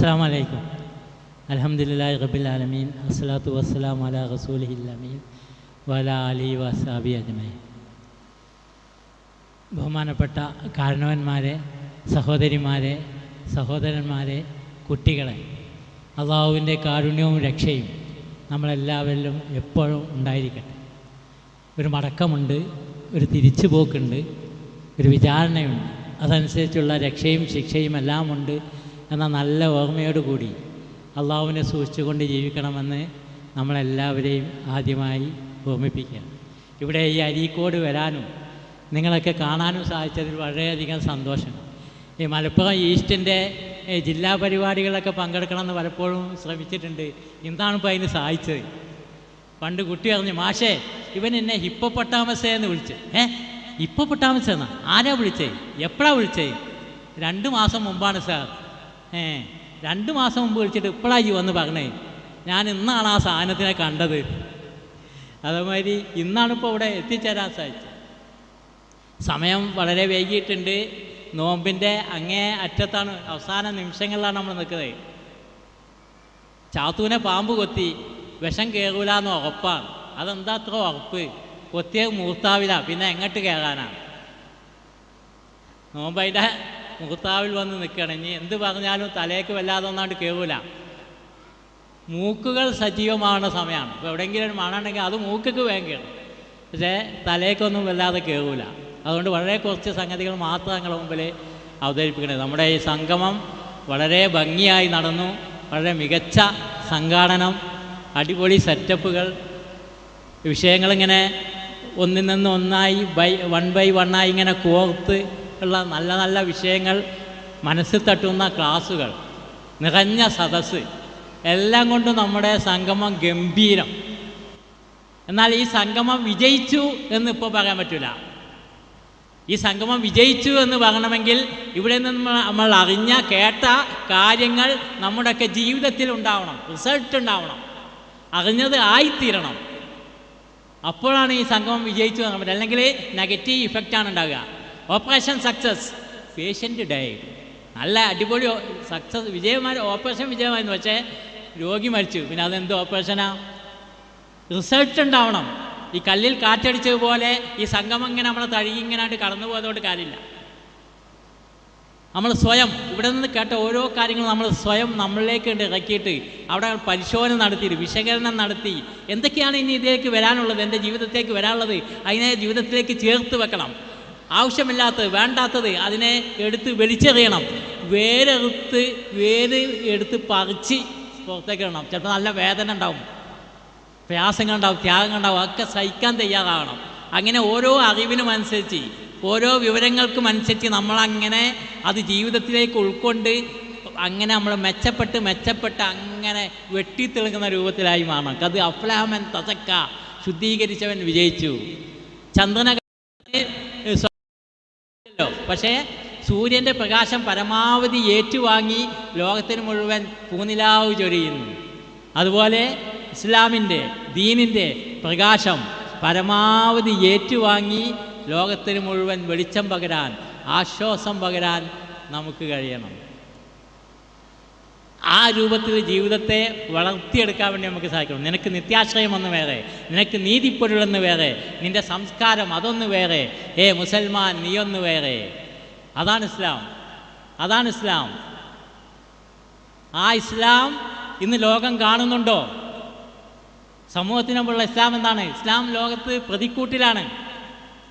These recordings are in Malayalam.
അസ്സലാമു അലൈക്കും. അൽഹംദുലില്ലാഹി റബ്ബിൽ ആലമീൻ. അസ്സലാത്തു വസ്സലാമു അലാ റസൂലിഹിൽ അമീൻ വഅലാ ആലിഹി വഅസ്ഹാബിഹി അജ്മഈൻ. ബഹുമാനപ്പെട്ട കാരണവന്മാരെ, സഹോദരിമാരെ, സഹോദരന്മാരെ, കുട്ടികളെ, അള്ളാഹുവിൻ്റെ കാരുണ്യവും രക്ഷയും നമ്മളെല്ലാവരിലും എപ്പോഴും ഉണ്ടായിരിക്കട്ടെ. ഒരു മടക്കമുണ്ട്, ഒരു തിരിച്ചുപോക്കുണ്ട്, ഒരു വിചാരണയുണ്ട്. അതനുസരിച്ചുള്ള രക്ഷയും ശിക്ഷയും എല്ലാം ഉണ്ട് എന്ന നല്ല ഓർമ്മയോടുകൂടി അള്ളാഹുവിനെ സൂക്ഷിച്ചുകൊണ്ട് ജീവിക്കണമെന്ന് നമ്മളെല്ലാവരെയും ആദ്യമായി ഓർമ്മിപ്പിക്കുകയാണ്. ഇവിടെ ഈ അരീക്കോട് വരാനും നിങ്ങളൊക്കെ കാണാനും സാധിച്ചതിൽ വളരെയധികം സന്തോഷം. ഈ മലപ്പുറം ഈസ്റ്റിൻ്റെ ജില്ലാ പരിപാടികളൊക്കെ പങ്കെടുക്കണമെന്ന് പലപ്പോഴും ശ്രമിച്ചിട്ടുണ്ട്. എന്താണ് ഇപ്പോൾ അതിന് സാധിച്ചത്? പണ്ട് കുട്ടി പറഞ്ഞു, മാഷേ ഇവൻ എന്നെ ഹിപ്പോപ്പൊട്ടാമസ് എന്ന് വിളിച്ച്. ഹിപ്പോപ്പൊട്ടാമസ് എന്നാ? ആരാ വിളിച്ചേ? എപ്പോഴാണ് വിളിച്ചേ? 2 മാസം മുമ്പാണ് സാർ. 2 മാസം മുമ്പ് വിളിച്ചിട്ട് ഇപ്പോഴായി വന്ന് പറഞ്ഞേ. ഞാൻ ഇന്നാണ് ആ സാധനത്തിനെ കണ്ടത്. അതേമാതിരി ഇന്നാണിപ്പോൾ ഇവിടെ എത്തിച്ചേരാൻ സാധിച്ചത്. സമയം വളരെ വൈകിയിട്ടുണ്ട്. നോമ്പിൻ്റെ അങ്ങേ അറ്റത്താണ്, അവസാന നിമിഷങ്ങളിലാണ് നമ്മൾ നിൽക്കുന്നത്. ചാത്തൂനെ പാമ്പ് കൊത്തി, വിഷം കയറൂല എന്ന് ഉറപ്പാണ്. അതെന്താ അത്ര ഉറപ്പ്? കൊത്തിയ മൂർത്താവില, പിന്നെ എങ്ങോട്ട് കയറാനാണ്? നോമ്പതിൻ്റെ മൂർത്താവിൽ വന്ന് നിൽക്കണം. ഇനി എന്ത് പറഞ്ഞാലും തലേക്ക് വല്ലാതെ ഒന്നാണ്ട് കയറൂല. മൂക്കുകൾ സജീവമാവുന്ന സമയമാണ്. ഇപ്പോൾ എവിടെയെങ്കിലും ഒരു മണമുണ്ടെങ്കിൽ അത് മൂക്കൊക്കെ വേഗം കയറും, പക്ഷേ തലേക്കൊന്നും വല്ലാതെ കയറൂല. അതുകൊണ്ട് വളരെ കുറച്ച് സംഗതികൾ മാത്രം ഞങ്ങളുടെ മുമ്പിൽ അവതരിപ്പിക്കുന്നത്. നമ്മുടെ ഈ സംഗമം വളരെ ഭംഗിയായി നടന്നു. വളരെ മികച്ച സംഘാടനം, അടിപൊളി സെറ്റപ്പുകൾ, വിഷയങ്ങളിങ്ങനെ ഒന്നിൽ നിന്ന് ഒന്നായി വൺ ബൈ വണ്ണായി ഇങ്ങനെ കോർത്ത് ഉള്ള നല്ല നല്ല വിഷയങ്ങൾ, മനസ്സിൽ തട്ടുന്ന ക്ലാസ്സുകൾ, നിറഞ്ഞ സദസ്സ്, എല്ലാം കൊണ്ടും നമ്മുടെ സംഗമം ഗംഭീരം. എന്നാൽ ഈ സംഗമം വിജയിച്ചു എന്നിപ്പോൾ പറയാൻ പറ്റില്ല. ഈ സംഗമം വിജയിച്ചു എന്ന് പറയണമെങ്കിൽ ഇവിടെ നിന്ന് നമ്മൾ അറിഞ്ഞ കേട്ട കാര്യങ്ങൾ നമ്മുടെയൊക്കെ ജീവിതത്തിൽ ഉണ്ടാവണം, റിസൾട്ട് ഉണ്ടാവണം, അറിഞ്ഞത് ആയിത്തീരണം. അപ്പോഴാണ് ഈ സംഗമം വിജയിച്ചു എന്ന് പറയാൻ. അല്ലെങ്കിൽ നെഗറ്റീവ് ഇഫക്റ്റാണ് ഉണ്ടാകുക. Operation success, patient day. നല്ല അടിപൊളി സക്സസ്, വിജയമായി, ഓപ്പറേഷൻ വിജയമായിരുന്നു, പക്ഷേ രോഗി മരിച്ചു. പിന്നെ അതെന്ത് ഓപ്പറേഷനാണ്? റിസൾട്ട് ഉണ്ടാവണം. ഈ കല്ലിൽ കാറ്റടിച്ചതുപോലെ ഈ സംഗമം ഇങ്ങനെ നമ്മളെ തഴുകി ഇങ്ങനായിട്ട് കടന്നു പോയതുകൊണ്ട് കാര്യമില്ല. നമ്മൾ സ്വയം ഇവിടെ നിന്ന് കേട്ട ഓരോ കാര്യങ്ങളും നമ്മൾ സ്വയം നമ്മളിലേക്ക് ഇറക്കിയിട്ട് അവിടെ പരിശോധന നടത്തി, വിശകലനം നടത്തി, എന്തൊക്കെയാണ് ഇനി ഇതിലേക്ക് വരാനുള്ളത്, എൻ്റെ ജീവിതത്തിലേക്ക് വരാനുള്ളത്, അതിനെ ജീവിതത്തിലേക്ക് ചേർത്ത് വെക്കണം. ആവശ്യമില്ലാത്തത്, വേണ്ടാത്തത് അതിനെ എടുത്ത് വലിച്ചെറിയണം. വേര് എടുത്ത് പറിച്ച് പുറത്തേക്ക് ഇടണം. ചിലപ്പോൾ നല്ല വേദന ഉണ്ടാവും, പ്രയാസങ്ങളുണ്ടാവും, ത്യാഗങ്ങളുണ്ടാവും, ഒക്കെ സഹിക്കാൻ തയ്യാറാകണം. അങ്ങനെ ഓരോ അറിവിനും അനുസരിച്ച്, ഓരോ വിവരങ്ങൾക്കും അനുസരിച്ച് നമ്മളങ്ങനെ അത് ജീവിതത്തിലേക്ക് ഉൾക്കൊണ്ട് അങ്ങനെ നമ്മൾ മെച്ചപ്പെട്ട് അങ്ങനെ വെട്ടിത്തിളങ്ങുന്ന രൂപത്തിലായി മാറണം. അത് അഫ്ലഹമൻ തസക്ക, ശുദ്ധീകരിച്ചവൻ വിജയിച്ചു. ചന്ദ്രനെ പക്ഷേ സൂര്യൻ്റെ പ്രകാശം പരമാവധി ഏറ്റുവാങ്ങി ലോകത്തിന് മുഴുവൻ പൂനിലാവ് ചൊരിയുന്നു. അതുപോലെ ഇസ്ലാമിൻ്റെ, ദീനിൻ്റെ പ്രകാശം പരമാവധി ഏറ്റുവാങ്ങി ലോകത്തിന് മുഴുവൻ വെളിച്ചം പകരാൻ, ആശ്വാസം പകരാൻ നമുക്ക് കഴിയണം. ആ രൂപത്തിൽ ജീവിതത്തെ വളർത്തിയെടുക്കാൻ വേണ്ടി നമുക്ക് സാധിക്കണം. നിനക്ക് നിത്യാശ്രയം ഒന്ന് വേറെ, നിനക്ക് നീതിപ്പൊരുളെന്ന് വേറെ, നിൻ്റെ സംസ്കാരം അതൊന്ന് വേറെ, മുസൽമാൻ നീയൊന്ന് വേറെ. അതാണ് ഇസ്ലാം. ആ ഇസ്ലാം ഇന്ന് ലോകം കാണുന്നുണ്ടോ? സമൂഹത്തിനുള്ള ഇസ്ലാം എന്താണ്? ഇസ്ലാം ലോകത്ത് പ്രതിക്കൂട്ടിലാണ്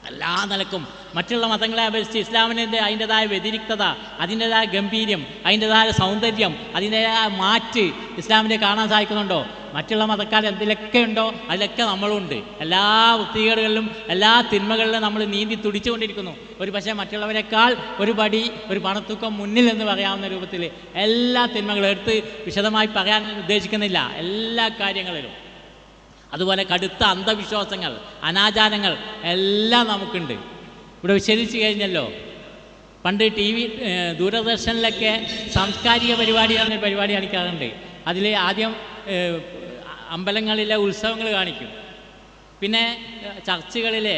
എല്ലാ നിലക്കും. മറ്റുള്ള മതങ്ങളെ അപേക്ഷിച്ച് ഇസ്ലാമിൻ്റെ അതിൻ്റെതായ വ്യതിരിക്തത, അതിൻ്റെതായ ഗംഭീര്യം, അതിൻ്റെതായ സൗന്ദര്യം, അതിൻ്റെതായ മാറ്റ് ഇസ്ലാമിൻ്റെ കാണാൻ സാധിക്കുന്നുണ്ടോ? മറ്റുള്ള മതക്കാർ എന്തിലൊക്കെ ഉണ്ടോ അതിലൊക്കെ നമ്മളുണ്ട്. എല്ലാ വൃത്തികേടുകളിലും എല്ലാ തിന്മകളിലും നമ്മൾ നീന്തി തുടിച്ചുകൊണ്ടിരിക്കുന്നു. ഒരു പക്ഷേ മറ്റുള്ളവരെക്കാൾ ഒരു പടി, ഒരു പണത്തൂക്കം മുന്നിൽ എന്ന് പറയാവുന്ന രൂപത്തിൽ എല്ലാ തിന്മകളും എടുത്ത് വിശദമായി പറയാൻ ഉദ്ദേശിക്കുന്നില്ല, എല്ലാ കാര്യങ്ങളിലും. അതുപോലെ കടുത്ത അന്ധവിശ്വാസങ്ങൾ, അനാചാരങ്ങൾ എല്ലാം നമുക്കുണ്ട്. ഇവിടെ വിശദീകരിച്ച് കഴിഞ്ഞല്ലോ. പണ്ട് ദൂരദർശനിലൊക്കെ സാംസ്കാരിക പരിപാടി എന്നൊരു പരിപാടി കാണിക്കാറുണ്ട്. അതിൽ ആദ്യം അമ്പലങ്ങളിലെ ഉത്സവങ്ങൾ കാണിക്കും, പിന്നെ ചർച്ചുകളിലെ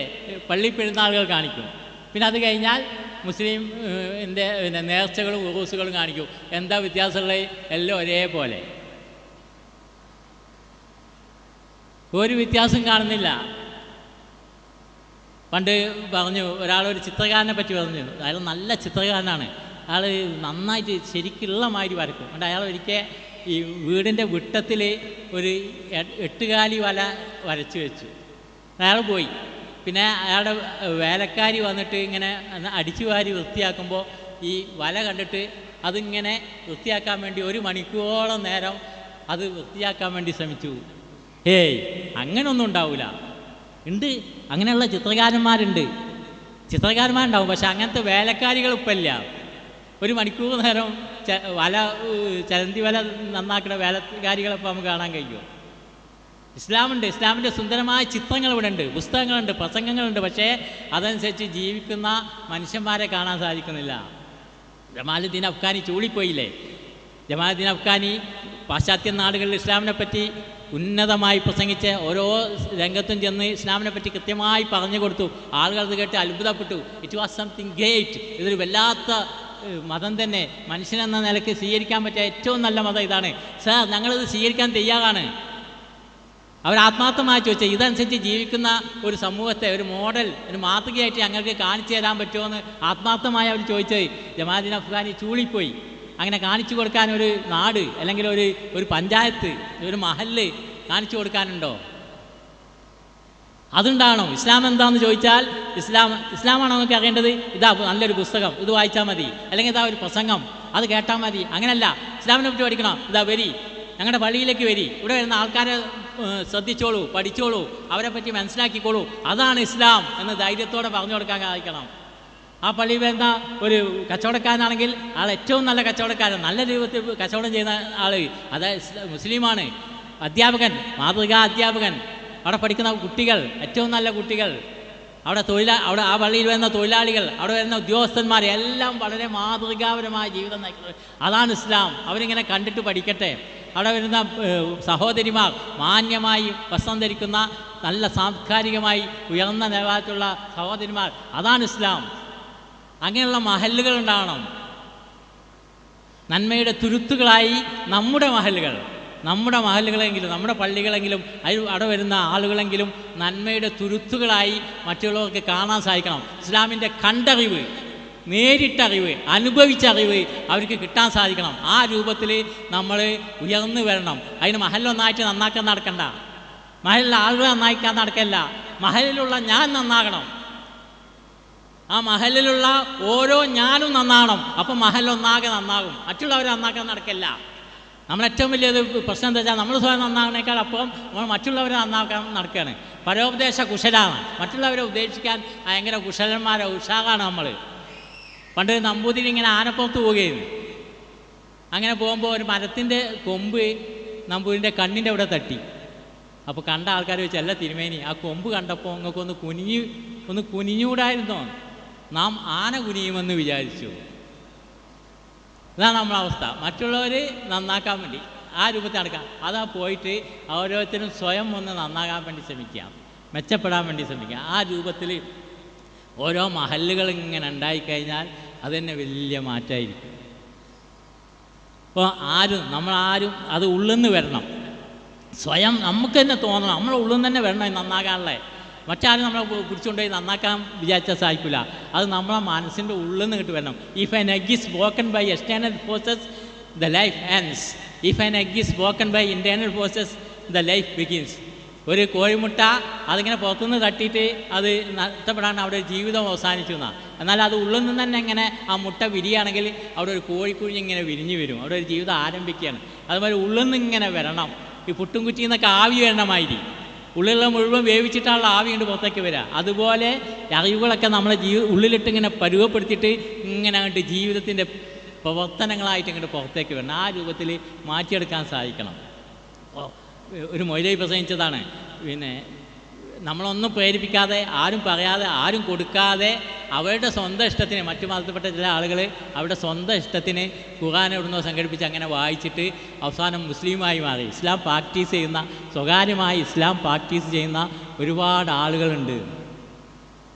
പള്ളിപ്പെരുന്നാളുകൾ കാണിക്കും, പിന്നെ അത് കഴിഞ്ഞാൽ മുസ്ലിം പിന്നെ നേർച്ചകളും ഉറൂസുകളും കാണിക്കും. എന്താ വ്യത്യാസമുള്ളത്? എല്ലാം ഒരേപോലെ, ഒരു വ്യത്യാസം കാണുന്നില്ല. പണ്ട് പറഞ്ഞു, ഒരാളൊരു ചിത്രകാരനെ പറ്റി പറഞ്ഞു, അയാൾ നല്ല ചിത്രകാരനാണ്, അയാൾ നന്നായിട്ട് ശരിക്കുള്ള മാതിരി വരക്കും. അതുകൊണ്ട് അയാൾ ഒരിക്കൽ ഈ വീടിൻ്റെ വിട്ടത്തിൽ ഒരു 8 കാലി വല വരച്ച് വെച്ചു. അയാൾ പോയി. പിന്നെ അയാളുടെ വേലക്കാരി വന്നിട്ട് ഇങ്ങനെ അടിച്ചു വാരി വൃത്തിയാക്കുമ്പോൾ ഈ വല കണ്ടിട്ട് അതിങ്ങനെ വൃത്തിയാക്കാൻ വേണ്ടി 1 മണിക്കൂറോളം നേരം അത് വൃത്തിയാക്കാൻ വേണ്ടി ശ്രമിച്ചു. ഏയ്, അങ്ങനെയൊന്നും ഉണ്ടാവില്ല. ഉണ്ട്, അങ്ങനെയുള്ള ചിത്രകാരന്മാരുണ്ടാവും. പക്ഷെ അങ്ങനത്തെ വേലക്കാരികൾ ഇപ്പം ഇല്ല. 1 മണിക്കൂർ നേരം ചലന്തി വല നന്നാക്കുന്ന വേലക്കാരികളിപ്പോൾ നമുക്ക് കാണാൻ കഴിയുമോ? ഇസ്ലാമുണ്ട്, ഇസ്ലാമിൻ്റെ സുന്ദരമായ ചിത്രങ്ങൾ ഇവിടെ ഉണ്ട്, പുസ്തകങ്ങളുണ്ട്, പ്രസംഗങ്ങളുണ്ട്. പക്ഷേ അതനുസരിച്ച് ജീവിക്കുന്ന മനുഷ്യന്മാരെ കാണാൻ സാധിക്കുന്നില്ല. ജമാലുദ്ദീൻ അഫ്ഗാനി ചൂളിപ്പോയില്ലേ? ജമാലുദ്ദീൻ അഫ്ഗാനി പാശ്ചാത്യ നാടുകളിൽ ഇസ്ലാമിനെ പറ്റി ഉന്നതമായി പ്രസംഗിച്ച് ഓരോ രംഗത്തും ചെന്ന് ഇസ്ലാമിനെ പറ്റി കൃത്യമായി പറഞ്ഞു കൊടുത്തു. ആളുകൾ അത് കേട്ട് അത്ഭുതപ്പെട്ടു. It was something great. ഇതൊരു വല്ലാത്ത മതം തന്നെ, മനുഷ്യനെന്ന നിലയ്ക്ക് സ്വീകരിക്കാൻ പറ്റിയ ഏറ്റവും നല്ല മതം ഇതാണ്. സാർ, ഞങ്ങളിത് സ്വീകരിക്കാൻ തയ്യാറാണ്. അവർ ആത്മാർത്ഥമായി ചോദിച്ചത്, ഇതനുസരിച്ച് ജീവിക്കുന്ന ഒരു സമൂഹത്തെ, ഒരു മോഡൽ, ഒരു മാതൃകയായിട്ട് ഞങ്ങൾക്ക് കാണിച്ചു തരാൻ പറ്റുമോ എന്ന് ആത്മാർത്ഥമായി അവർ ചോദിച്ചത്. ജമാലുദ്ദീൻ അഫ്ഗാനി ചൂളിപ്പോയി. അങ്ങനെ കാണിച്ചു കൊടുക്കാൻ ഒരു നാട് അല്ലെങ്കിൽ ഒരു പഞ്ചായത്ത്, ഒരു മഹല്ല് കാണിച്ചു കൊടുക്കാനുണ്ടോ? അതുണ്ടാവണം. ഇസ്ലാം എന്താണെന്ന് ചോദിച്ചാൽ ഇസ്ലാമാണോ നമുക്ക് അറിയേണ്ടത്? ഇതാ നല്ലൊരു പുസ്തകം, ഇത് വായിച്ചാൽ മതി, അല്ലെങ്കിൽ ഇതാ ഒരു പ്രസംഗം, അത് കേട്ടാൽ മതി. അങ്ങനെയല്ല. ഇസ്ലാമിനെ പറ്റി പഠിക്കണം. ഇതാ വരി, ഞങ്ങളുടെ പള്ളിയിലേക്ക് വരി, ഇവിടെ വരുന്ന ആൾക്കാരെ ശ്രദ്ധിച്ചോളൂ, പഠിച്ചോളൂ, അവരെ പറ്റി മനസ്സിലാക്കിക്കോളൂ, അതാണ് ഇസ്ലാം എന്ന് ധൈര്യത്തോടെ പറഞ്ഞു കൊടുക്കാൻ സാധിക്കണം. ആ പള്ളിയിൽ വരുന്ന ഒരു കച്ചവടക്കാരനാണെങ്കിൽ ആൾ ഏറ്റവും നല്ല കച്ചവടക്കാരൻ, നല്ല രൂപത്തിൽ കച്ചവടം ചെയ്യുന്ന ആൾ, അതായത് മുസ്ലിമാണ്. അധ്യാപകൻ, മാതൃകാ അധ്യാപകൻ, അവിടെ പഠിക്കുന്ന കുട്ടികൾ, ഏറ്റവും നല്ല കുട്ടികൾ, അവിടെ ആ പള്ളിയിൽ വരുന്ന തൊഴിലാളികൾ, അവിടെ വരുന്ന ഉദ്യോഗസ്ഥന്മാർ എല്ലാം വളരെ മാതൃകാപരമായ ജീവിതം നയിക്കുന്നത്. അതാണ് ഇസ്ലാം. അവരിങ്ങനെ കണ്ടിട്ട് പഠിക്കട്ടെ. അവിടെ വരുന്ന സഹോദരിമാർ മാന്യമായി വസ്ത്രം ധരിക്കുന്ന നല്ല സാംസ്കാരികമായി ഉയർന്ന നിലവാരത്തിലുള്ള സഹോദരിമാർ, അതാണ് ഇസ്ലാം. അങ്ങനെയുള്ള മഹല്ലുകൾ ഉണ്ടാവണം. നന്മയുടെ തുരുത്തുകളായി നമ്മുടെ മഹല്ലുകളെങ്കിലും നമ്മുടെ പള്ളികളെങ്കിലും അവിടെ വരുന്ന ആളുകളെങ്കിലും നന്മയുടെ തുരുത്തുകളായി മറ്റുള്ളവർക്ക് കാണാൻ സാധിക്കണം. ഇസ്ലാമിൻ്റെ കണ്ടറിവ്, നേരിട്ടറിവ്, അനുഭവിച്ചറിവ് അവർക്ക് കിട്ടാൻ സാധിക്കണം. ആ രൂപത്തിൽ നമ്മൾ ഉയർന്നു വരണം. അതിന് മഹല്ലൊന്നായിട്ട് നന്നാക്കാൻ നടക്കണ്ട, മഹലിലെ ആളുകളെ നന്നാക്കാൻ നടക്കല്ല, മഹലിലുള്ള ഞാൻ നന്നാകണം. ആ മഹലിലുള്ള ഓരോ ഞാനും നന്നാകണം. അപ്പം മഹലൊന്നാകെ നന്നാകും. മറ്റുള്ളവരെ നന്നാക്കാൻ നടക്കല്ല. നമ്മളേറ്റവും വലിയൊരു പ്രശ്നം എന്താ വെച്ചാൽ, നമ്മൾ സ്വയം നന്നാകുന്നേക്കാൾ അപ്പുറം നമ്മൾ മറ്റുള്ളവരെ നന്നാക്കാൻ നടക്കുകയാണ്. പരോപദേശ കുശലാണ്. മറ്റുള്ളവരെ ഉപദേശിക്കാൻ ഭയങ്കര കുശലന്മാരെ ഉത്സാഹമാണ് നമ്മൾ. പണ്ട് നമ്പൂതിരി ഇങ്ങനെ ആനപ്പുറത്ത് പോവുകയായിരുന്നു. അങ്ങനെ പോകുമ്പോൾ ഒരു മരത്തിൻ്റെ കൊമ്പ് നമ്പൂതിരിൻ്റെ കണ്ണിൻ്റെ അവിടെ തട്ടി. അപ്പോൾ കണ്ട ആൾക്കാർ ചോദിച്ചു, അല്ല തിരുമേനി, ആ കൊമ്പ് കണ്ടപ്പോൾ നിങ്ങൾക്കൊന്ന് കുനിഞ്ഞൂടായിരുന്നോ? നാം ആന കുനിയുമെന്ന് വിചാരിച്ചു. ഇതാണ് നമ്മളെ അവസ്ഥ. മറ്റുള്ളവർ നന്നാക്കാൻ വേണ്ടി ആ രൂപത്തിൽ നടക്കാം. അതാ പോയിട്ട് ഓരോരുത്തരും സ്വയം ഒന്ന് നന്നാകാൻ വേണ്ടി ശ്രമിക്കുക, മെച്ചപ്പെടാൻ വേണ്ടി ശ്രമിക്കുക. ആ രൂപത്തിൽ ഓരോ മഹല്ലുകൾ ഇങ്ങനെ ഉണ്ടായിക്കഴിഞ്ഞാൽ അത് തന്നെ വലിയ മാറ്റമായിരിക്കും. അപ്പോൾ നമ്മളാരും അത് ഉള്ളിൽ നിന്ന് വരണം. സ്വയം നമുക്ക് തന്നെ തോന്നണം, നമ്മളെ ഉള്ളിൽ നിന്ന് തന്നെ വരണം നന്നാകാനുള്ള. മറ്റാരും നമ്മളെ പിടിച്ചുകൊണ്ടുപോയി നന്നാക്കാൻ വിചാരിച്ചാൽ സാധിക്കില്ല. അത് നമ്മളെ മനസ്സിൻ്റെ ഉള്ളിൽ നിന്ന് കിട്ടി വരണം. If an egg is broken by external forces the life ends. If an egg is broken by internal forces the life begins. ഒരു കോഴിമുട്ട അതിങ്ങനെ പുറത്തുനിന്ന് തട്ടിയിട്ട് അത് നഷ്ടപ്പെടാണ്ട് അവിടെ ഒരു ജീവിതം അവസാനിച്ചു എന്നാണ്. എന്നാൽ അത് ഉള്ളിൽ നിന്ന് തന്നെ ഇങ്ങനെ ആ മുട്ട വിരിയുകയാണെങ്കിൽ അവിടെ ഒരു കോഴിക്കുഴി ഇങ്ങനെ വിരിഞ്ഞു വരും, അവിടെ ഒരു ജീവിതം ആരംഭിക്കുകയാണ്. അതുപോലെ ഉള്ളിൽ നിന്ന് ഇങ്ങനെ വരണം. ഈ പുട്ടും കുറ്റിന്നൊക്കെ ആവി വരണമാതിരി ഉള്ളിലുള്ള മുഴുവൻ വേവിച്ചിട്ടുള്ള ആവി കൊണ്ട് പുറത്തേക്ക് വരിക. അതുപോലെ അറിവുകളൊക്കെ നമ്മളെ ഉള്ളിലിട്ട് ഇങ്ങനെ പരുവപ്പെടുത്തിയിട്ട് ഇങ്ങനെ അങ്ങോട്ട് ജീവിതത്തിൻ്റെ പ്രവർത്തനങ്ങളായിട്ട് ഇങ്ങോട്ട് പുറത്തേക്ക് വരണം. ആ രൂപത്തിൽ മാറ്റിയെടുക്കാൻ സാധിക്കണം. ഒരു മൊയ്ലവി പ്രസംഗിച്ചതാണ്, പിന്നെ നമ്മളൊന്നും പ്രേരിപ്പിക്കാതെ, ആരും പറയാതെ, ആരും കൊടുക്കാതെ അവരുടെ സ്വന്തം ഇഷ്ടത്തിന്, മറ്റു മതത്തിൽപ്പെട്ട ചില ആളുകൾ അവരുടെ സ്വന്തം ഇഷ്ടത്തിന് ഖുർആൻ എവിടുന്നോ സംഘടിപ്പിച്ച് അങ്ങനെ വായിച്ചിട്ട് അവസാനം മുസ്ലിമായി മാറി. ഇസ്ലാം പ്രാക്ടീസ് ചെയ്യുന്ന, സ്വകാര്യമായി ഇസ്ലാം പ്രാക്ടീസ് ചെയ്യുന്ന ഒരുപാട് ആളുകളുണ്ട്.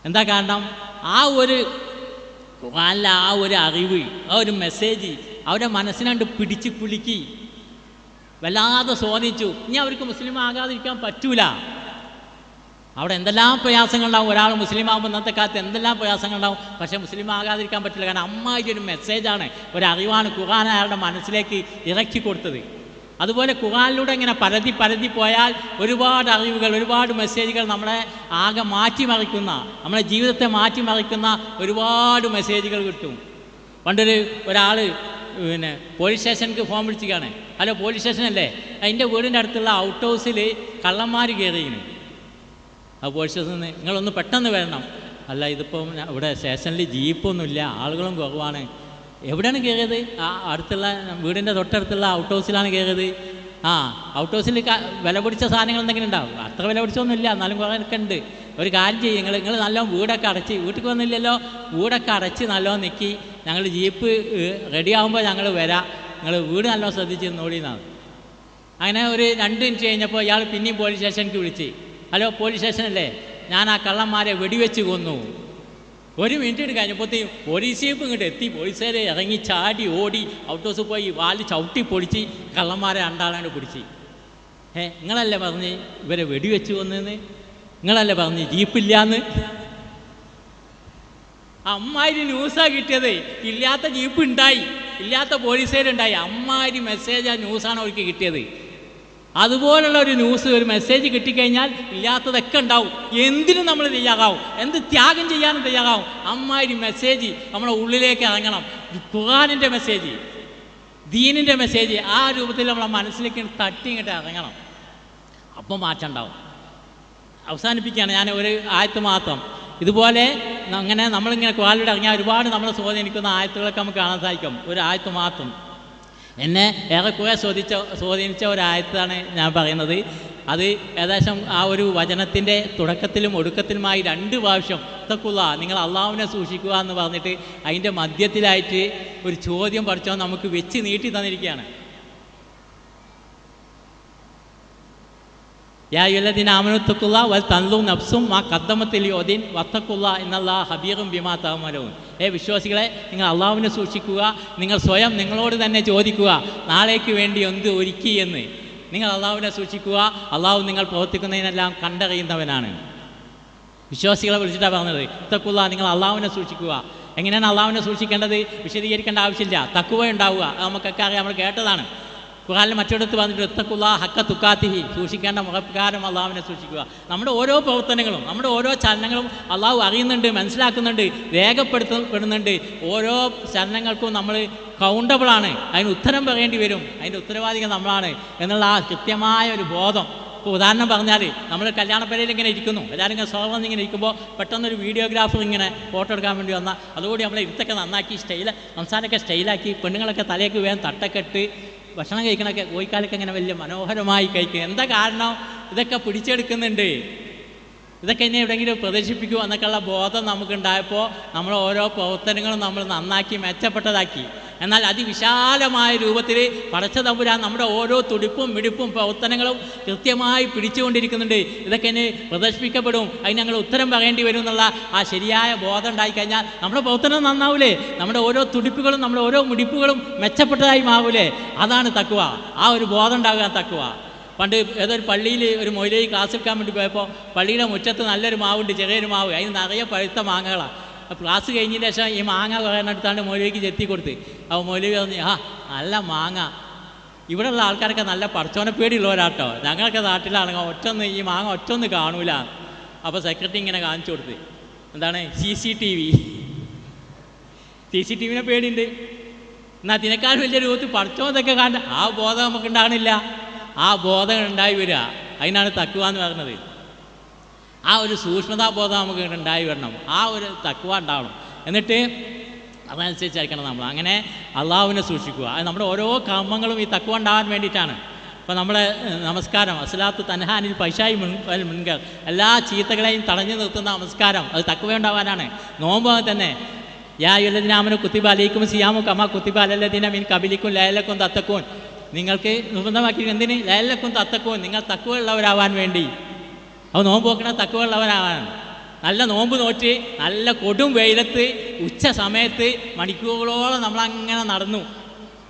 എന്താ കാരണം? ആ ഒരു ഖുർആനിലെ ആ ഒരു അറിവ്, ആ ഒരു മെസ്സേജ് അവരുടെ മനസ്സിനണ്ട് പിടിച്ച് കുലുക്കി, വല്ലാതെ സ്വാധീനിച്ചു. ഇനി അവർക്ക് മുസ്ലിം ആകാതിരിക്കാൻ പറ്റൂല. അവിടെ എന്തെല്ലാം പ്രയാസങ്ങളുണ്ടാവും. ഒരാൾ മുസ്ലിം ആകുമ്പോൾ ഇന്നത്തെ കാലത്ത് എന്തെല്ലാം പ്രയാസങ്ങളുണ്ടാവും. പക്ഷേ മുസ്ലിം ആകാതിരിക്കാൻ പറ്റില്ല. കാരണം അമ്മായി ഒരു മെസ്സേജാണ്, ഒരു അറിവാണ് ഖുർആൻ അയാളുടെ മനസ്സിലേക്ക് ഇറക്കി കൊടുത്തത്. അതുപോലെ ഖുർആനിലൂടെ ഇങ്ങനെ പരതി പോയാൽ ഒരുപാട് അറിവുകൾ, ഒരുപാട് മെസ്സേജുകൾ നമ്മളെ ആകെ മാറ്റിമറിക്കുന്ന, നമ്മളെ ജീവിതത്തെ മാറ്റിമറിക്കുന്ന ഒരുപാട് മെസ്സേജുകൾ കിട്ടും. ഒരാൾ പോലീസ് സ്റ്റേഷനിലേക്ക് ഫോൺ വിളിച്ചിരിക്കുകയാണ്. ഹലോ, പോലീസ് സ്റ്റേഷനല്ലേ? എൻ്റെ വീടിൻ്റെ അടുത്തുള്ള ഔട്ട് ഹൗസിൽ കള്ളന്മാർ കയറിയിരുന്നു. ആ പോലീസ് സ്റ്റേഷനിൽ നിന്ന് നിങ്ങളൊന്ന് പെട്ടെന്ന് വരണം. അല്ല, ഇതിപ്പം ഇവിടെ സ്റ്റേഷനിൽ ജീപ്പൊന്നുമില്ല, ആളുകളും കുറവാണ്. എവിടെയാണ് കയറിയത്? ആ അടുത്തുള്ള വീടിൻ്റെ തൊട്ടടുത്തുള്ള ഔട്ട് ഹൗസിലാണ് കയറിയത്. ഔട്ട് ഹൗസിൽ വില പിടിച്ച സാധനങ്ങൾ എന്തെങ്കിലും ഉണ്ടാവും? അത്ര വില പിടിച്ചൊന്നുമില്ല, എന്നാലും കുറേ ഒക്കെ ഉണ്ട്. ഒരു കാര്യം ചെയ്യും, നിങ്ങൾ നല്ലോണം വീടൊക്കെ അടച്ച്, വീട്ടിൽ വന്നില്ലല്ലോ, വീടൊക്കെ അടച്ച് നല്ലോണം നിൽക്കി, ഞങ്ങൾ ജീപ്പ് റെഡി ആകുമ്പോൾ ഞങ്ങൾ വരാം, നിങ്ങൾ വീട് നല്ലോണം ശ്രദ്ധിച്ച് നോടിയെന്നാണ്. അങ്ങനെ ഒരു 2 മിനിറ്റ് കഴിഞ്ഞപ്പോൾ ഇയാൾ പിന്നെയും പോലീസ് സ്റ്റേഷനിലേക്ക് വിളിച്ച്, ഹലോ പോലീസ് സ്റ്റേഷനല്ലേ, ഞാൻ ആ കള്ളന്മാരെ വെടിവെച്ച് കൊന്നു. 1 മിനിറ്റ് കഴിഞ്ഞപ്പോഴത്തേക്കും പോലീസ് ജീപ്പ് ഇങ്ങോട്ട് എത്തി. പോലീസുകാരെ ഇറങ്ങി ചാടി ഓടി ഔട്ട് ഹൗസിൽ പോയി വാല് ചവിട്ടി പൊളിച്ച് കള്ളന്മാരെ 2 ആളാണ്ട് പിടിച്ച്. നിങ്ങളല്ലേ പറഞ്ഞ് ഇവരെ വെടിവെച്ച് കൊന്നെന്ന്? നിങ്ങളല്ലേ പറഞ്ഞ് ജീപ്പില്ലാന്ന്? അമ്മാതിരി ന്യൂസാണ് കിട്ടിയത്. ഇല്ലാത്ത ജീപ്പ് ഉണ്ടായി, ഇല്ലാത്ത പോലീസുകാരുണ്ടായി. അമ്മാതിരി മെസ്സേജ്, ആ ന്യൂസാണ് അവർക്ക് കിട്ടിയത്. അതുപോലുള്ള ഒരു ന്യൂസ്, ഒരു മെസ്സേജ് കിട്ടിക്കഴിഞ്ഞാൽ ഇല്ലാത്തതൊക്കെ ഉണ്ടാവും. എന്തിനും നമ്മൾ തയ്യാറാവും, എന്ത് ത്യാഗം ചെയ്യാനും തയ്യാറാവും. അമ്മാതിരി മെസ്സേജ് നമ്മുടെ ഉള്ളിലേക്ക് ഇറങ്ങണം. ഖുർആനിൻ്റെ മെസ്സേജ്, ദീനിൻ്റെ മെസ്സേജ് ആ രൂപത്തിൽ നമ്മളെ മനസ്സിലേക്ക് തട്ടി ഇങ്ങോട്ട് ഇറങ്ങണം. അപ്പം മാറ്റം ഉണ്ടാവും. അവസാനിപ്പിക്കുകയാണ് ഞാൻ ഒരു ആയത്ത് മാത്രം. ഇതുപോലെ അങ്ങനെ നമ്മളിങ്ങനെ ഖുർആനിലൂടെ ഇറങ്ങിയാൽ ഒരുപാട് നമ്മളെ സ്വാധീനിക്കുന്ന ആയത്തുകളൊക്കെ നമുക്ക് കാണാൻ സാധിക്കും. ഒരു ആയത്ത് മാത്രം എന്നെ ഏറെക്കുറെ സ്വാധീനിച്ച ഒരായത്താണ് ഞാൻ പറയുന്നത്. അത് ഏകദേശം ആ ഒരു വചനത്തിൻ്റെ തുടക്കത്തിലും ഒടുക്കത്തിലുമായി 2 പ്രാവശ്യം തഖ്വ, നിങ്ങൾ അള്ളാഹുവിനെ സൂക്ഷിക്കുക എന്ന് പറഞ്ഞിട്ട് അതിൻ്റെ മധ്യത്തിലായിട്ട് ഒരു ചോദ്യം പഠിച്ചോ നമുക്ക് വെച്ച് നീട്ടി തന്നിരിക്കുകയാണ്. യാ അയ്യുഹല്ലദീന ആമനൂ തഖുല്ലാ വൽ തൻദുർ നഫ്സും മാ ഖദ്ദമത് ലിഗദിൻ വത്തഖുല്ലാ ഇന്നല്ലാഹ ഖബീറും ബിമാ തഅമലൂൻ. വിശ്വാസികളെ, നിങ്ങൾ അള്ളാഹുവിനെ സൂക്ഷിക്കുക, നിങ്ങൾ സ്വയം നിങ്ങളോട് തന്നെ ചോദിക്കുക, നാളേക്ക് വേണ്ടി എന്ത് ഒരുക്കി എന്ന്. നിങ്ങൾ അള്ളാഹുവിനെ സൂക്ഷിക്കുക, അള്ളാഹു നിങ്ങൾ പ്രവർത്തിക്കുന്നതിനെല്ലാം കണ്ടറിയുന്നവനാണ്. വിശ്വാസികളെ വിളിച്ചിട്ടാണ് പറഞ്ഞത്, തഖുല്ലാ, നിങ്ങൾ അള്ളാഹുവിനെ സൂക്ഷിക്കുക. എങ്ങനെയാണ് അള്ളാഹുവിനെ സൂക്ഷിക്കേണ്ടത്? വിശദീകരിക്കേണ്ട ആവശ്യമില്ല. തഖ്വ ഉണ്ടാവുക, അത് നമുക്കൊക്കെ അറിയാം, നമ്മൾ കേട്ടതാണ്. ഖുർആനിൽ മറ്റൊരിടത്ത് വന്നിട്ട് ഇത്തഖുല്ലാ ഹഖ തുഖാതിഹി, സൂക്ഷിക്കേണ്ട മുഖപ്രകാരം അള്ളാഹുവിനെ സൂക്ഷിക്കുക. നമ്മുടെ ഓരോ പ്രവർത്തനങ്ങളും, നമ്മുടെ ഓരോ ചലനങ്ങളും അള്ളാഹു അറിയുന്നുണ്ട്, മനസ്സിലാക്കുന്നുണ്ട്, രേഖപ്പെടുത്തപ്പെടുന്നുണ്ട്. ഓരോ ചലനങ്ങൾക്കും നമ്മൾ കൗണ്ടബിളാണ്, അതിന് ഉത്തരം പറയേണ്ടി വരും, അതിൻ്റെ ഉത്തരവാദികൾ നമ്മളാണ് എന്നുള്ള ആ കൃത്യമായ ഒരു ബോധം. ഇപ്പോൾ ഉദാഹരണം പറഞ്ഞാൽ, നമ്മൾ കല്യാണപ്പരയിൽ ഇങ്ങനെ ഇരിക്കുന്നു, എല്ലാവരും ഇങ്ങനെ സോളം ഇങ്ങനെ ഇരിക്കുമ്പോൾ പെട്ടെന്നൊരു വീഡിയോഗ്രാഫർ ഇങ്ങനെ ഫോട്ടോ എടുക്കാൻ വേണ്ടി വന്നാൽ, അതുകൂടി നമ്മളെ ഇരുത്തൊക്കെ നന്നാക്കി സംസാരമൊക്കെ സ്റ്റൈലാക്കി, പെണ്ണുങ്ങളൊക്കെ തലയൊക്കെ വേഗം തട്ടൊക്കെ ഇട്ട് ഭക്ഷണം കഴിക്കണമൊക്കെ കോഴിക്കാലൊക്കെ ഇങ്ങനെ വലിയ മനോഹരമായി കഴിക്കും. എന്താ കാരണം? ഇതൊക്കെ പിടിച്ചെടുക്കുന്നുണ്ട്, ഇതൊക്കെ ഇനി എവിടെയെങ്കിലും പ്രദർശിപ്പിക്കുക എന്നൊക്കെയുള്ള ബോധം നമുക്കുണ്ടായപ്പോൾ നമ്മൾ ഓരോ പ്രവർത്തനങ്ങളും നമ്മൾ നന്നാക്കി മെച്ചപ്പെട്ടതാക്കി. എന്നാൽ അതിവിശാലമായ രൂപത്തിൽ പടച്ച തമ്പുരാൻ നമ്മുടെ ഓരോ തുടിപ്പും മിടിപ്പും പ്രവർത്തനങ്ങളും കൃത്യമായി പിടിച്ചുകൊണ്ടിരിക്കുന്നുണ്ട്. ഇതൊക്കെ ഇനി പ്രദർശിപ്പിക്കപ്പെടും, അതിന് ഞങ്ങൾ ഉത്തരം പറയേണ്ടി വരും എന്നുള്ള ആ ശരിയായ ബോധം ഉണ്ടായിക്കഴിഞ്ഞാൽ നമ്മുടെ പ്രവർത്തനം നന്നാവൂലേ? നമ്മുടെ ഓരോ തുടിപ്പുകളും നമ്മുടെ ഓരോ മിടിപ്പുകളും മെച്ചപ്പെട്ടതായി മാവൂലേ? അതാണ് തഖ്വ. ആ ഒരു ബോധം ഉണ്ടാകുക തഖ്വ. പണ്ട് ഏതൊരു പള്ളിയിൽ ഒരു മൗലവി ക്ലാസ് എടുക്കാൻ വേണ്ടി പോയപ്പോൾ പള്ളിയുടെ മുറ്റത്ത് നല്ലൊരു മാവുണ്ട്, ചെറിയൊരു മാവ്, അതിന് നിറയെ പഴുത്ത മാങ്ങകളാണ്. ക്ലാസ് കഴിഞ്ഞതിന് ശേഷം ഈ മാങ്ങ കുറേനെടുത്താണ്ട് മൗലവിക്ക് ചെത്തി കൊടുത്ത്. അപ്പോൾ മൗലവി പറഞ്ഞു, നല്ല മാങ്ങ, ഇവിടെയുള്ള ആൾക്കാരൊക്കെ നല്ല പടച്ചോനെ പേടിയുള്ളവരാട്ടോ, ഞങ്ങളൊക്കെ നാട്ടിലാണെങ്കിൽ ഈ മാങ്ങ ഒറ്റൊന്ന് കാണൂല. അപ്പോൾ സെക്രട്ടറി ഇങ്ങനെ കാണിച്ചു കൊടുത്ത്, എന്താണ് CCTV പേടിയുണ്ട്. എന്നാൽ അതിനേക്കാൾ വലിയ രൂപത്തിൽ പടച്ചോന്നൊക്കെ കാണണ്ട ആ ബോധം നമുക്ക് ഉണ്ടാകണില്ല. ആ ബോധം ഉണ്ടായി വരിക, അതിനാണ് തഖ്വ എന്ന് പറയുന്നത്. ആ ഒരു സൂക്ഷ്മതാബോധം നമുക്ക് ഉണ്ടായി വരണം, ആ ഒരു തഖ്വ ഉണ്ടാവണം. എന്നിട്ട് അതനുസരിച്ചായിരിക്കണം നമ്മൾ അങ്ങനെ അള്ളാഹുവിനെ സൂക്ഷിക്കുക. അത് നമ്മുടെ ഓരോ കർമ്മങ്ങളും ഈ തഖ്വ ഉണ്ടാകാൻ വേണ്ടിയിട്ടാണ്. ഇപ്പോൾ നമ്മുടെ നമസ്കാരം, അസ്സലാത്തു തൻഹാനിൽ പൈശായി മുൻകർ, എല്ലാ ചീത്തകളെയും തടഞ്ഞു നിർത്തുന്ന നമസ്കാരം, അത് തഖ്വ ഉണ്ടാവാനാണ്. നോമ്പ് തന്നെ, യാ അയ്യുഹല്ലദീന ആമനൂ കുത്തിബ അലൈക്കും സിയാമു കമാ കുത്തിബ അലല്ലദീന മിൻ ഖബലിക്കും ലഅല്ലക്കും തത്തഖൂൻ. നിങ്ങൾക്ക് നിർബന്ധമാക്കി എന്തിന്? ലഅല്ലക്കും തത്തഖൂൻ, നിങ്ങൾ തഖ്വ ഉള്ളവരാവാൻ വേണ്ടി. അപ്പോൾ നോമ്പ് നോക്കണ തഖ്വ ഉള്ളവരാവാനാണ്. നല്ല നോമ്പ് നോറ്റ് നല്ല കൊടും വെയിലത്ത് ഉച്ച സമയത്ത് മണിക്കൂറുകളോളം നമ്മളങ്ങനെ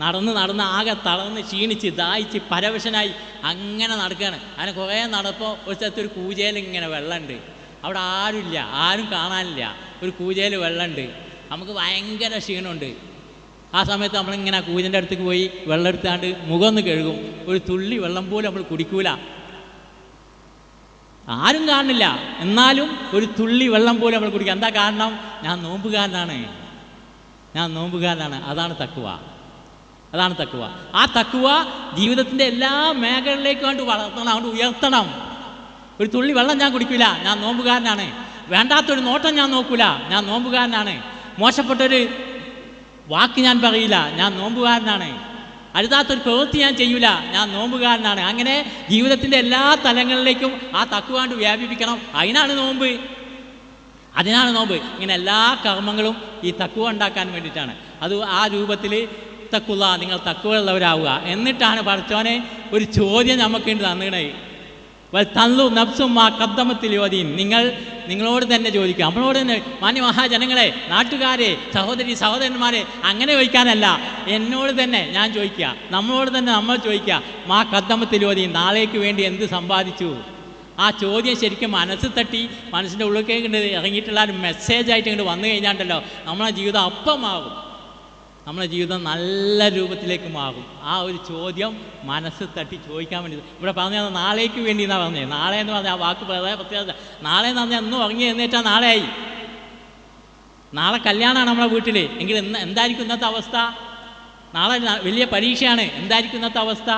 നടന്ന് ആകെ തളർന്ന് ക്ഷീണിച്ച് ദാഹിച്ച് പരവശനായി അങ്ങനെ നടക്കുകയാണ്. അങ്ങനെ കുറേ നടപ്പോൾ ഒരു സ്ഥലത്തൊരു കൂജയിൽ ഇങ്ങനെ വെള്ളമുണ്ട്. അവിടെ ആരുമില്ല, ആരും കാണാനില്ല. ഒരു കൂജയിൽ വെള്ളമുണ്ട്. നമുക്ക് ഭയങ്കര ക്ഷീണമുണ്ട്. ആ സമയത്ത് നമ്മളിങ്ങനെ ആ കൂജൻ്റെ അടുത്തേക്ക് പോയി വെള്ളം എടുത്താണ്ട് മുഖം ഒന്ന് കഴുകും. ഒരു തുള്ളി വെള്ളം പോലും നമ്മൾ കുടിക്കൂല. ആരും കാണില്ല, എന്നാലും ഒരു തുള്ളി വെള്ളം പോലും നമ്മൾ കുടിക്കുക. എന്താ കാരണം? ഞാൻ നോമ്പുകാരനാണ്. അതാണ് തഖ്വ. ആ തഖ്വ ജീവിതത്തിൻ്റെ എല്ലാ മേഖലകളിലേക്കും കൊണ്ട് വളർത്തണം, അതുകൊണ്ട് ഉയർത്തണം. ഒരു തുള്ളി വെള്ളം ഞാൻ കുടിക്കില്ല, ഞാൻ നോമ്പുകാരനാണ്. വേണ്ടാത്തൊരു നോട്ടം ഞാൻ നോക്കൂല, ഞാൻ നോമ്പുകാരനാണ്. മോശപ്പെട്ടൊരു വാക്ക് ഞാൻ പറയില്ല, ഞാൻ നോമ്പുകാരനാണ്. അരുതാത്തൊരു പ്രവൃത്തി ഞാൻ ചെയ്യൂല, ഞാൻ നോമ്പുകാരനാണ്. അങ്ങനെ ജീവിതത്തിൻ്റെ എല്ലാ തലങ്ങളിലേക്കും ആ തഖ്വ കൊണ്ട് വ്യാപിപ്പിക്കണം. അതിനാണ് നോമ്പ്. ഇങ്ങനെ എല്ലാ കർമ്മങ്ങളും ഈ തഖ്വ ഉണ്ടാക്കാൻ വേണ്ടിയിട്ടാണ്. അത് ആ രൂപത്തിൽ തഖ്വ, നിങ്ങൾ തഖ്വ ഉള്ളവരാവുക. എന്നിട്ടാണ് പടച്ചോനെ ഒരു ചോദ്യം നമുക്കുണ്ട് തന്നിടേ. തന്നു നഫ്സും ആ കദ്ദമത്തിൽ യോദീൻ. നിങ്ങളോട് തന്നെ ചോദിക്കുക, നമ്മളോട് തന്നെ. മാന്യ മഹാജനങ്ങളെ, നാട്ടുകാരെ, സഹോദരന്മാരെ, അങ്ങനെ ചോദിക്കാനല്ല, എന്നോട് തന്നെ ഞാൻ ചോദിക്കുക, നമ്മളോട് തന്നെ നമ്മൾ ചോദിക്കുക. മാ കദ്ദമത്തിൽ യോദീൻ, നാളേക്ക് വേണ്ടി എന്ത് സമ്പാദിച്ചു? ആ ചോദ്യം ശരിക്കും മനസ്സ് തട്ടി മനസ്സിൻ്റെ ഉള്ളിലേക്ക് ഇറങ്ങിയിട്ടുള്ള ഒരു മെസ്സേജായിട്ട് ഇങ്ങോട്ട് വന്നു കഴിഞ്ഞാണ്ടല്ലോ നമ്മളെ ജീവിതം അപ്പമാകും. നമ്മളെ ജീവിതം നല്ല രൂപത്തിലേക്ക് മാറും. ആ ഒരു ചോദ്യം മനസ്സ് തട്ടി ചോദിക്കാൻ വേണ്ടി ഇവിടെ പറഞ്ഞത് നാളേക്ക് വേണ്ടി എന്നാണ് പറഞ്ഞത്. നാളെ എന്ന് പറഞ്ഞാൽ ആ വാക്ക് വളരെ പ്രത്യേകത. നാളെ എന്ന് പറഞ്ഞാൽ ഒന്നും ഉറങ്ങി എഴുന്നേറ്റാൽ നാളെ ആയി. നാളെ കല്യാണമാണ് നമ്മളെ വീട്ടിൽ എങ്കിൽ എന്തായിരിക്കും ഇന്നത്തെ അവസ്ഥ? നാളെ വലിയ പരീക്ഷയാണ്, എന്തായിരിക്കും ഇന്നത്തെ അവസ്ഥ?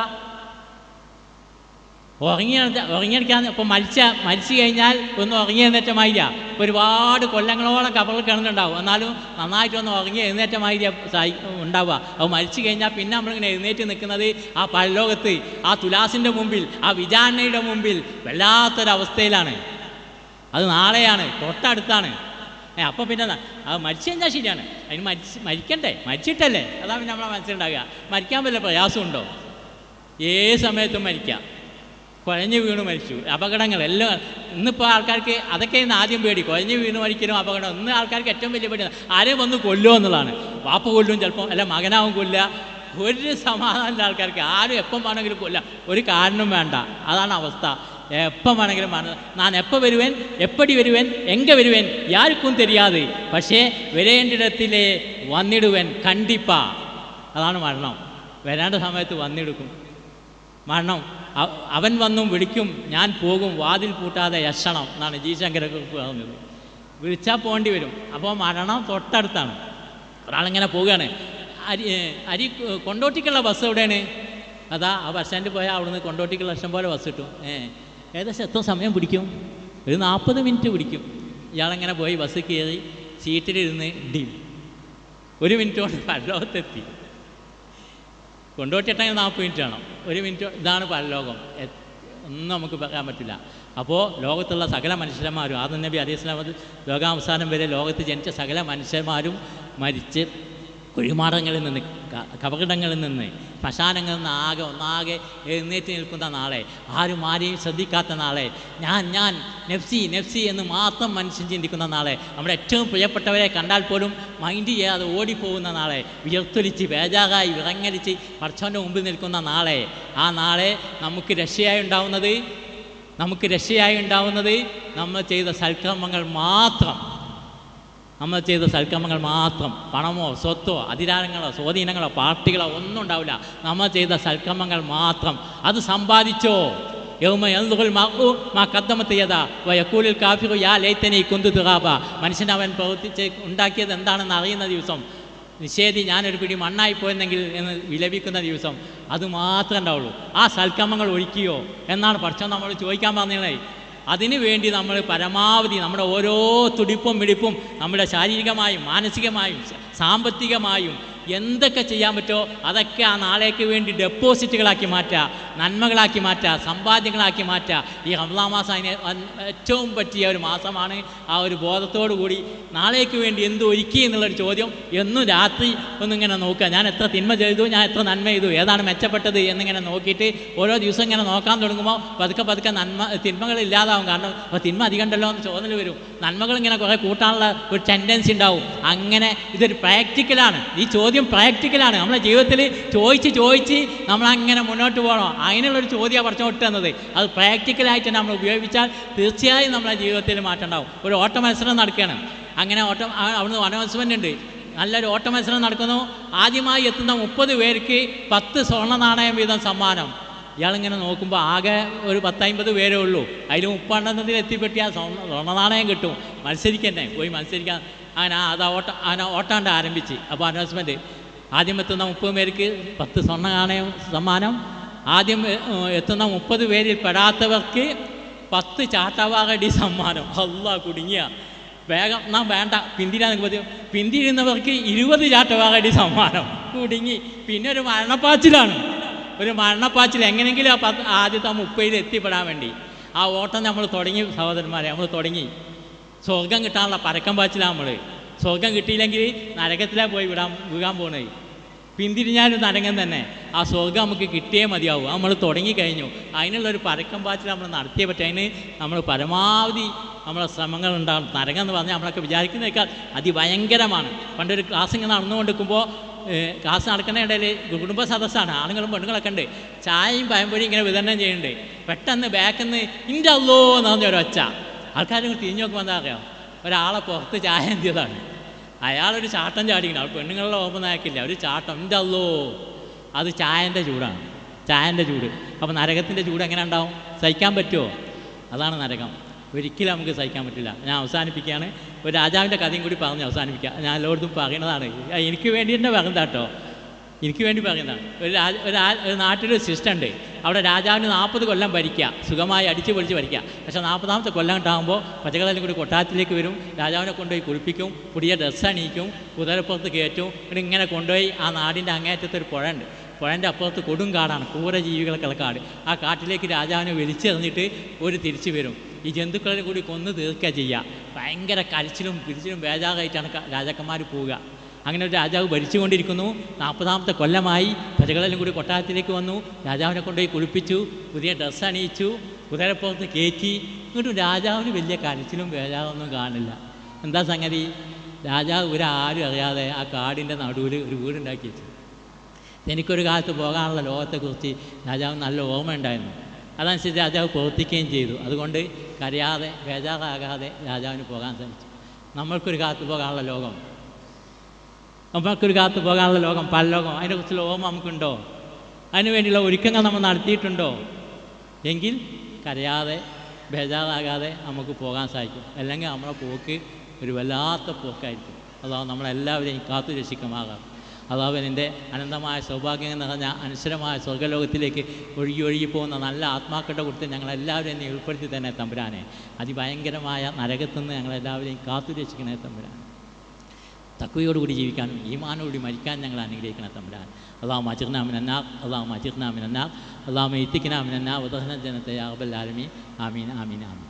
ഉറങ്ങിയെടുക്കാൻ ഇപ്പോൾ മരിച്ചു കഴിഞ്ഞാൽ ഒന്നും ഉറങ്ങി എഴുന്നേറ്റമായില്ല. ഇപ്പോൾ ഒരുപാട് കൊല്ലങ്ങളോളം കബറിൽ കിടന്നുണ്ടാവും, എന്നാലും നന്നായിട്ടൊന്നും ഉറങ്ങി എഴുന്നേറ്റമായില്ല ഉണ്ടാവുക. അപ്പോൾ മരിച്ചു കഴിഞ്ഞാൽ പിന്നെ നമ്മളിങ്ങനെ എഴുന്നേറ്റ് നിൽക്കുന്നത് ആ പരലോകത്ത്, ആ തുലാസിൻ്റെ മുമ്പിൽ, ആ വിചാരണയുടെ മുമ്പിൽ വല്ലാത്തൊരവസ്ഥയിലാണ്. അത് നാളെയാണ്, തൊട്ടടുത്താണ്. അപ്പോൾ പിന്നെ അത് മരിച്ചു കഴിഞ്ഞാൽ ശരിയാണ്, അതിന് മരിക്കണ്ടേ? മരിച്ചിട്ടല്ലേ? അതാണ് പിന്നെ നമ്മളെ മനസ്സിലുണ്ടാകുക. മരിക്കാൻ വല്ല പ്രയാസമുണ്ടോ? ഏത് സമയത്തും മരിക്കാം. കുഴഞ്ഞു വീണ് മരിച്ചു, അപകടങ്ങളെല്ലാം. ഇന്നിപ്പോൾ ആൾക്കാർക്ക് അതൊക്കെ ഇന്ന് ആദ്യം പേടി, കുഴഞ്ഞു വീണ് മരിക്കലും അപകടം. ഇന്ന് ആൾക്കാർക്ക് ഏറ്റവും വലിയ പേടി ആരെയും വന്ന് കൊല്ലുമോ എന്നുള്ളതാണ്. വാപ്പ കൊല്ലും, ചിലപ്പോൾ അല്ല മകനാവും കൊല്ലുക. ഒരു സമാധാനമില്ല ആൾക്കാർക്ക്. ആരും എപ്പം വേണമെങ്കിലും കൊല്ലാം, ഒരു കാരണം വേണ്ട. അതാണ് അവസ്ഥ. എപ്പം വേണമെങ്കിലും ഞാൻ എപ്പോൾ വരുവേൻ, എപ്പടി വരുവേൻ, എങ്ക വരുവേൻ യാർക്കും தெரியாது, പക്ഷേ വരേണ്ടിടത്തിലേ വന്നിടുവൻ കണ്ടിപ്പാ. അതാണ് മരണം. വരേണ്ട സമയത്ത് വന്നിടുക്കും മരണം. അവൻ വന്നും വിളിക്കും, ഞാൻ പോകും, വാതിൽ പൂട്ടാതെ യക്ഷണം എന്നാണ് ജീശങ്കരക്കുറിപ്പ് പറഞ്ഞത്. വിളിച്ചാൽ പോകേണ്ടി വരും. അപ്പോൾ മരണം തൊട്ടടുത്താണ്. ഒരാളിങ്ങനെ പോവുകയാണ്. അരി കൊണ്ടോട്ടിക്കുള്ള ബസ് എവിടെയാണ്? അതാ ആ ബസ് സ്റ്റാൻഡിൽ പോയാൽ അവിടുന്ന് കൊണ്ടോട്ടിക്കുള്ള ഇഷ്ടം പോലെ ബസ് കിട്ടും. ഏകദേശം എത്ര സമയം പിടിക്കും? ഒരു 40 മിനിറ്റ് പിടിക്കും. ഇയാളെങ്ങനെ പോയി ബസ് കയറി സീറ്റിലിരുന്ന് ഡീൽ 1 മിനിറ്റ് കൊണ്ട് പരലോകത്തെത്തി. കൊണ്ടോട്ടിയിട്ടെങ്കിൽ 40 മിനിറ്റ് വേണം, 1 മിനിറ്റ്. ഇതാണ് പരലോകം. ഒന്നും നമുക്ക് പറയാൻ പറ്റില്ല. അപ്പോൾ ലോകത്തുള്ള സകല മനുഷ്യന്മാരും, ആദം നബി അലൈഹി സ്വലാം ലോകാവസാനം വരെ ലോകത്ത് ജനിച്ച സകല മനുഷ്യന്മാരും മരിച്ച് കുഴിമാടങ്ങളിൽ നിന്ന്, കബറിടങ്ങളിൽ നിന്ന്, ശ്മശാനങ്ങളിൽ നിന്ന് ഒന്നാകെ എഴുന്നേറ്റ് നിൽക്കുന്ന നാളെ, ആരെയും ശ്രദ്ധിക്കാത്ത നാളെ, ഞാൻ നെഫ്സി എന്ന് മാത്രം മനുഷ്യൻ ചിന്തിക്കുന്ന നാളെ, നമ്മുടെ ഏറ്റവും പ്രിയപ്പെട്ടവരെ കണ്ടാൽ പോലും മൈൻഡ് ചെയ്യാതെ ഓടിപ്പോകുന്ന നാളെ, വിയർത്തൊലിച്ച് ബേജാറായി വിറങ്ങലിച്ച് പടച്ചവൻ്റെ മുമ്പിൽ നിൽക്കുന്ന നാളെ. ആ നാളെ നമുക്ക് രക്ഷയായി ഉണ്ടാവുന്നത് നമ്മൾ ചെയ്ത സൽക്കർമ്മങ്ങൾ മാത്രം. പണമോ സ്വത്തോ അധികാരങ്ങളോ സ്വാധീനങ്ങളോ പാർട്ടികളോ ഒന്നും ഉണ്ടാവില്ല. നമ്മൾ ചെയ്ത സൽക്കർമ്മങ്ങൾ മാത്രം. അത് സമ്പാദിച്ചോ? മനുഷ്യൻ അവൻ പ്രവർത്തിച്ച് ഉണ്ടാക്കിയത് എന്താണെന്ന് അറിയുന്ന ദിവസം, നിഷേധി ഞാനൊരു പിടി മണ്ണായിപ്പോയെന്നെങ്കിൽ എന്ന് വിലപിക്കുന്ന ദിവസം, അതുമാത്രമേ ഉണ്ടാവുള്ളൂ. ആ സൽക്കർമ്മങ്ങൾ ഒഴിക്കുകയോ എന്നാണ് പടച്ചോൻ നമ്മൾ ചോദിക്കാൻ പറഞ്ഞത്. അതിനു വേണ്ടി നമ്മൾ പരമാവധി നമ്മുടെ ഓരോ തുടിപ്പും മിടിപ്പും നമ്മുടെ ശാരീരികമായും മാനസികമായും സാമ്പത്തികമായും എന്തൊക്കെ ചെയ്യാൻ പറ്റുമോ അതൊക്കെ ആ നാളേക്ക് വേണ്ടി ഡെപ്പോസിറ്റുകളാക്കി മാറ്റുക, നന്മകളാക്കി മാറ്റുക, സമ്പാദ്യങ്ങളാക്കി മാറ്റുക. ഈ റമളാൻ മാസം അതിന് ഏറ്റവും പറ്റിയ ഒരു മാസമാണ്. ആ ഒരു ബോധത്തോടു കൂടി നാളേക്ക് വേണ്ടി എന്ത് ഒരുക്കി എന്നുള്ളൊരു ചോദ്യം എന്നും രാത്രി ഒന്നിങ്ങനെ നോക്കുക. ഞാൻ എത്ര തിന്മ ചെയ്തു, ഞാൻ എത്ര നന്മ ചെയ്തു, ഏതാണ് മെച്ചപ്പെട്ടത് എന്നിങ്ങനെ നോക്കിയിട്ട് ഓരോ ദിവസം ഇങ്ങനെ നോക്കാൻ തുടങ്ങുമ്പോൾ പതുക്കെ പതുക്കെ തിന്മകൾ ഇല്ലാതാവും. കാരണം അപ്പോൾ തിന്മ അധികം ഉണ്ടല്ലോ എന്ന് തോന്നൽ വരും. നന്മകൾ ഇങ്ങനെ കുറേ കൂട്ടാനുള്ള ഒരു ടെൻഡൻസി ഉണ്ടാവും. അങ്ങനെ ഇതൊരു പ്രാക്ടിക്കലാണ്. ഈ ചോദ്യം പ്രാക്ടിക്കലാണ്. നമ്മളെ ജീവിതത്തിൽ ചോദിച്ച് നമ്മളങ്ങനെ മുന്നോട്ട് പോകണം. അതിനുള്ളൊരു ചോദ്യമാണ് പഠിച്ചോട്ട് തന്നത്. അത് പ്രാക്ടിക്കലായിട്ട് നമ്മൾ ഉപയോഗിച്ചാൽ തീർച്ചയായും നമ്മളെ ജീവിതത്തിൽ മാറ്റം ഉണ്ടാവും. ഒരു ഓട്ട മത്സരം നടക്കുകയാണ്. അങ്ങനെ അവിടുന്ന് അനൗൺസ്മെൻ്റ് ഉണ്ട്, നല്ലൊരു ഓട്ട മത്സരം നടക്കുന്നു. ആദ്യമായി എത്തുന്ന 30 പേർക്ക് 10 സ്വർണ്ണ നാണയം വീതം സമ്മാനം. ഇയാളിങ്ങനെ നോക്കുമ്പോൾ ആകെ ഒരു 10-50 പേരേ ഉള്ളൂ. അതിൽ 30 എത്തിപ്പെട്ടിയാൽ സ്വർണ്ണ നാണയം കിട്ടും. മത്സരിക്കന്നെ, പോയി മത്സരിക്കാൻ. അങ്ങനെ ഓട്ടാണ്ട് ആരംഭിച്ച്. അപ്പോൾ അനൗൺസ്മെൻറ്റ്, ആദ്യം എത്തുന്ന 30 പേർക്ക് 10 സ്വർണ്ണ നാണയം സമ്മാനം. ആദ്യം എത്തുന്ന 30 പേരിൽ പെടാത്തവർക്ക് 10 ചാട്ടവാറടി സമ്മാനം. അല്ലാ, കുടുങ്ങിയ വേഗം നാം വേണ്ട പിന്തിരിയാൻ പിന്തിരിയുന്നവർക്ക് 20 ചാട്ടവാറടി സമ്മാനം. കുടുങ്ങി. പിന്നെ ഒരു മരണപ്പാച്ചിലാണ്. എങ്ങനെയെങ്കിലും ആദ്യത്തെ 30 എത്തിപ്പെടാൻ വേണ്ടി ആ ഓട്ടം നമ്മൾ തുടങ്ങി. സഹോദരന്മാരെ, നമ്മൾ തുടങ്ങി. സ്വർഗം കിട്ടാനുള്ള പരക്കം പാച്ചിലാണ് നമ്മൾ. സ്വർഗം കിട്ടിയില്ലെങ്കിൽ നരകത്തിലാണ് പോയി വീഴാൻ പോകുന്നത്. പിന്തിരിഞ്ഞാലും നരകം തന്നെ. ആ സ്വർഗം നമുക്ക് കിട്ടിയേ മതിയാവും. നമ്മൾ തുടങ്ങിക്കഴിഞ്ഞു. അതിനുള്ളൊരു പരക്കം പാച്ചിൽ നമ്മൾ നടത്തിയേ പറ്റും. അതിന് നമ്മൾ പരമാവധി നമ്മളെ ശ്രമങ്ങൾ ഉണ്ടാകും. നരകം എന്ന് പറഞ്ഞാൽ നമ്മളൊക്കെ വിചാരിക്കുന്നതിനേക്കാൾ അതിഭയങ്കരമാണ്. പണ്ടൊരു ക്ലാസ് ഇങ്ങനെ നടന്നുകൊണ്ടിരിക്കുമ്പോൾ, ക്ലാസ് നടക്കുന്ന ഇടയിൽ കുടുംബ സദസ്സാണ്, ആണുങ്ങളും പെണ്ണുങ്ങളൊക്കെ ഉണ്ട്. ചായയും പഴംപൊരിയും ഇങ്ങനെ വിതരണം ചെയ്യുന്നുണ്ട്. പെട്ടെന്ന് ബാക്കിൽ നിന്ന് ഇൻ്റെ അല്ലോ എന്ന് പറഞ്ഞൊരൊച്ച. ആൾക്കാരും തിരിഞ്ഞു നോക്കുമ്പോൾ എന്താ അറിയാം, ഒരാളെ പുറത്ത് ചായ എന്തിയതാണ്. അയാളൊരു ചാട്ടം ചാടിക്കണം. അവൾ പെണ്ണുങ്ങളുടെ ഓർമ്മ നായക്കില്ല, ഒരു ചാട്ടം. ഇൻ്റെ അല്ലോ, അത് ചായൻ്റെ ചൂടാണ്, ചായൻ്റെ ചൂട്. അപ്പോൾ നരകത്തിൻ്റെ ചൂട് എങ്ങനെ ഉണ്ടാവും? സഹിക്കാൻ പറ്റുമോ? അതാണ് നരകം. ഒരിക്കലും നമുക്ക് സഹിക്കാൻ പറ്റില്ല. ഞാൻ അവസാനിപ്പിക്കുകയാണ്. ഒരു രാജാവിൻ്റെ കഥയും കൂടി പറഞ്ഞ് അവസാനിപ്പിക്കുക. ഞാൻ എല്ലായിടത്തും പറയുന്നതാണ്, എനിക്ക് വേണ്ടി തന്നെ പറയുന്നതാട്ടോ, എനിക്ക് വേണ്ടി പറയുന്നതാണ്. ഒരു നാട്ടിലൊരു സിസ്റ്റം ഉണ്ട്. അവിടെ രാജാവിന് 40 കൊല്ലം ഭരിക്കുക, സുഖമായി അടിച്ച് പൊളിച്ച് ഭരിക്കുക. പക്ഷേ 40ാമത്തെ കൊല്ലം ഉണ്ടാകുമ്പോൾ പ്രജകളെല്ലാം കൂടി കൊട്ടാരത്തിലേക്ക് വരും. രാജാവിനെ കൊണ്ടുപോയി കുളിപ്പിക്കും, പുതിയ ഡ്രസ്സ് അണിയിക്കും, കുതിരപ്പുറത്ത് കയറ്റും. പിന്നെ ഇങ്ങനെ കൊണ്ടുപോയി ആ നാടിൻ്റെ അങ്ങേറ്റത്തൊരു പുഴയുണ്ട്. പുഴൻ്റെ അപ്പുറത്ത് കൊടും കാടാണ്, ക്രൂരജീവികളൊക്കെ കാട്. ആ കാട്ടിലേക്ക് രാജാവിനെ വലിച്ചെറിഞ്ഞിട്ട് തിരിച്ചു വരും. ഈ ജന്തുക്കളെ കൂടി കൊന്ന് തീർക്കുക ചെയ്യുക. ഭയങ്കര കരച്ചിലും പിരിച്ചിലും ബേജാറായിട്ടാണ് രാജാക്കന്മാർ പോവുക. അങ്ങനെ ഒരു രാജാവ് ഭരിച്ചുകൊണ്ടിരിക്കുന്നു. 40ാമത്തെ കൊല്ലമായി. പ്രജകളെല്ലാം കൂടി കൊട്ടാരത്തിലേക്ക് വന്നു. രാജാവിനെ കൊണ്ടുപോയി കുളിപ്പിച്ചു, പുതിയ ഡ്രസ്സ് അണിയിച്ചു, കുതിരപ്പുറത്ത് കയറ്റി. ഇങ്ങോട്ടും രാജാവിന് വലിയ കരച്ചിലും ബേജാറൊന്നും കാണില്ല. എന്താ സംഗതി? രാജാവ് ആരും അറിയാതെ ആ കാടിൻ്റെ നടുവിൽ ഒരു വീടുണ്ടാക്കി വെച്ചു. എനിക്കൊരു കാലത്ത് പോകാനുള്ള ലോകത്തെക്കുറിച്ച് രാജാവിന് നല്ല ഓർമ്മ ഉണ്ടായിരുന്നു. അതനുസരിച്ച് രാജാവ് പ്രവർത്തിക്കുകയും ചെയ്തു. അതുകൊണ്ട് കരയാതെ ബേജാറാകാതെ രാജാവിന് പോകാൻ സാധിച്ചു. നമ്മൾക്കൊരു കാലത്ത് പോകാനുള്ള ലോകം, പരലോകം, അതിനെക്കുറിച്ചുള്ള ഓർമ്മ നമുക്കുണ്ടോ? അതിനുവേണ്ടിയുള്ള ഒരുക്കങ്ങൾ നമ്മൾ നടത്തിയിട്ടുണ്ടോ? എങ്കിൽ കരയാതെ ബേജാറാകാതെ നമുക്ക് പോകാൻ സാധിക്കും. അല്ലെങ്കിൽ നമ്മളെ പോക്ക് ഒരു വല്ലാത്ത പോക്കായിരിക്കും. അതാവും നമ്മളെല്ലാവരെയും കാത്തു രക്ഷിക്കുമാകാം. അതാവും എൻ്റെ അനന്തമായ സൗഭാഗ്യം നിറഞ്ഞ അനശ്വരമായ സ്വർഗ്ഗലോകത്തിലേക്ക് ഒഴുകി പോകുന്ന നല്ല ആത്മാക്കളുടെ കൂട്ടത്തിൽ ഞങ്ങളെല്ലാവരെയും നീ ഉൾപ്പെടുത്തി തന്നെ തമ്പുരാനെ. അതിഭയങ്കരമായ നരകത്തുനിന്ന് ഞങ്ങളെല്ലാവരെയും കാത്തു രക്ഷിക്കണേ തമ്പുരാൻ. തഖ്വയോടുകൂടി ജീവിക്കാനും ഈമാനോടുകൂടി മരിക്കാൻ ഞങ്ങൾ അനുഗ്രഹിക്കണം തമ്പുരാൻ. അല്ലാഹുമ്മ അജിർനാ മിനന്നാർ, അല്ലാഹുമ്മ ഇത്തിഖ്നാ മിനന്നാർ, അല്ലാഹുമ്മ ഇത്തിഖ്നാ മിനന്നാർ വദഖ്ന ജന്നത യാ റബ്ബൽ ആലമീൻ. ആമീൻ ആമീൻ ആമീൻ.